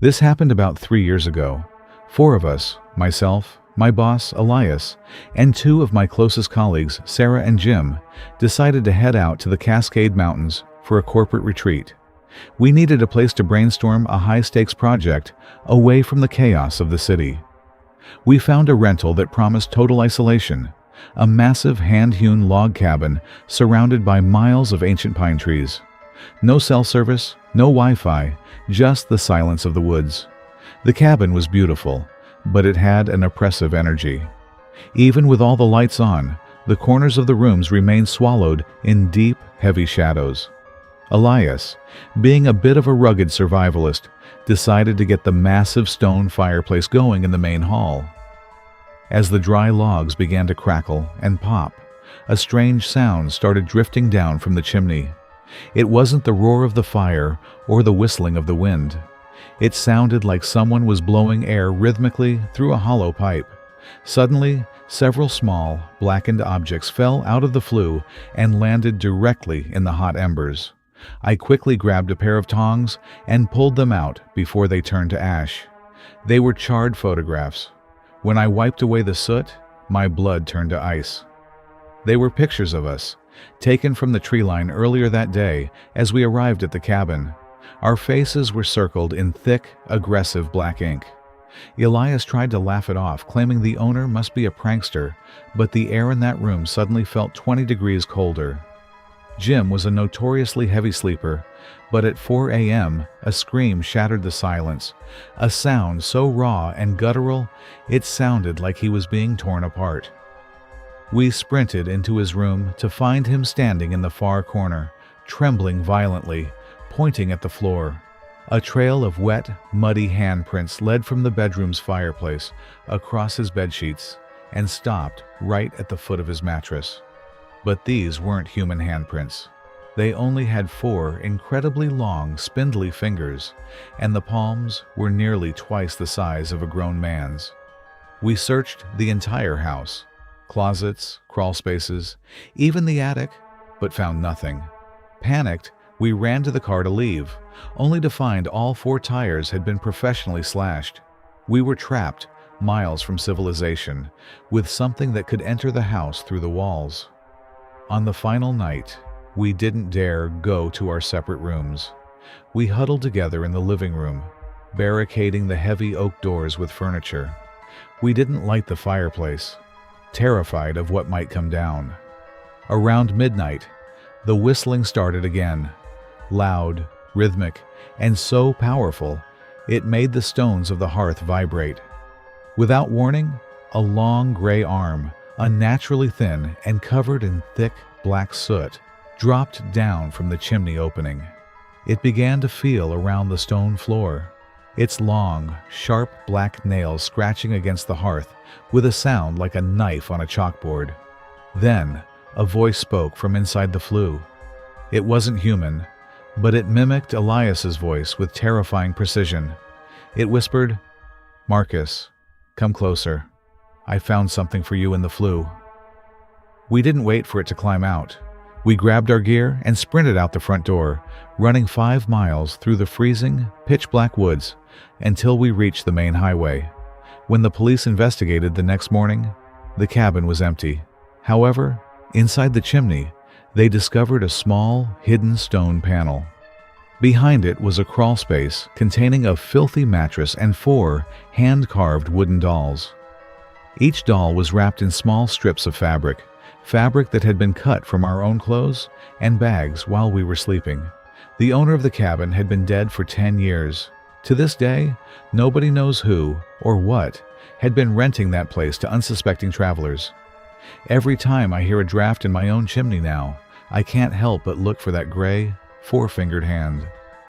This happened about 3 years ago. Four of us, myself, my boss, Elias, and two of my closest colleagues, Sarah and Jim, decided to head out to the Cascade Mountains for a corporate retreat. We needed a place to brainstorm a high-stakes project away from the chaos of the city. We found a rental that promised total isolation, a massive hand-hewn log cabin surrounded by miles of ancient pine trees. No cell service, no Wi-Fi, just the silence of the woods. The cabin was beautiful, but it had an oppressive energy. Even with all the lights on, the corners of the rooms remained swallowed in deep, heavy shadows. Elias, being a bit of a rugged survivalist, decided to get the massive stone fireplace going in the main hall. As the dry logs began to crackle and pop, a strange sound started drifting down from the chimney. It wasn't the roar of the fire or the whistling of the wind. It sounded like someone was blowing air rhythmically through a hollow pipe. Suddenly, several small, blackened objects fell out of the flue and landed directly in the hot embers. I quickly grabbed a pair of tongs and pulled them out before they turned to ash. They were charred photographs. When I wiped away the soot, my blood turned to ice. They were pictures of us, taken from the tree line earlier that day as we arrived at the cabin. Our faces were circled in thick, aggressive black ink. Elias tried to laugh it off, claiming the owner must be a prankster, but the air in that room suddenly felt 20 degrees colder. Jim was a notoriously heavy sleeper, but at 4 a.m., a scream shattered the silence, a sound so raw and guttural it sounded like he was being torn apart. We sprinted into his room to find him standing in the far corner, trembling violently, pointing at the floor. A trail of wet, muddy handprints led from the bedroom's fireplace across his bedsheets and stopped right at the foot of his mattress. But these weren't human handprints. They only had 4 incredibly long, spindly fingers, and the palms were nearly twice the size of a grown man's. We searched the entire house, closets, crawl spaces, even the attic, but found nothing. Panicked, we ran to the car to leave, only to find all 4 tires had been professionally slashed. We were trapped, miles from civilization, with something that could enter the house through the walls. On the final night, we didn't dare go to our separate rooms. We huddled together in the living room, barricading the heavy oak doors with furniture. We didn't light the fireplace, terrified of what might come down. Around midnight, the whistling started again, loud, rhythmic, and so powerful, it made the stones of the hearth vibrate. Without warning, a long gray arm, unnaturally thin and covered in thick black soot, dropped down from the chimney opening. It began to feel around the stone floor, its long, sharp black nails scratching against the hearth with a sound like a knife on a chalkboard. Then, a voice spoke from inside the flue. It wasn't human, but it mimicked Elias's voice with terrifying precision. It whispered, "Marcus, come closer. I found something for you in the flue." We didn't wait for it to climb out. We grabbed our gear and sprinted out the front door, running 5 miles through the freezing, pitch-black woods until we reached the main highway. When the police investigated the next morning, the cabin was empty. However, inside the chimney, they discovered a small, hidden stone panel. Behind it was a crawl space containing a filthy mattress and 4 hand-carved wooden dolls. Each doll was wrapped in small strips of fabric that had been cut from our own clothes and bags while we were sleeping. The owner of the cabin had been dead for 10 years. To this day, nobody knows who or what had been renting that place to unsuspecting travelers. Every time I hear a draft in my own chimney now, I can't help but look for that gray, 4-fingered hand.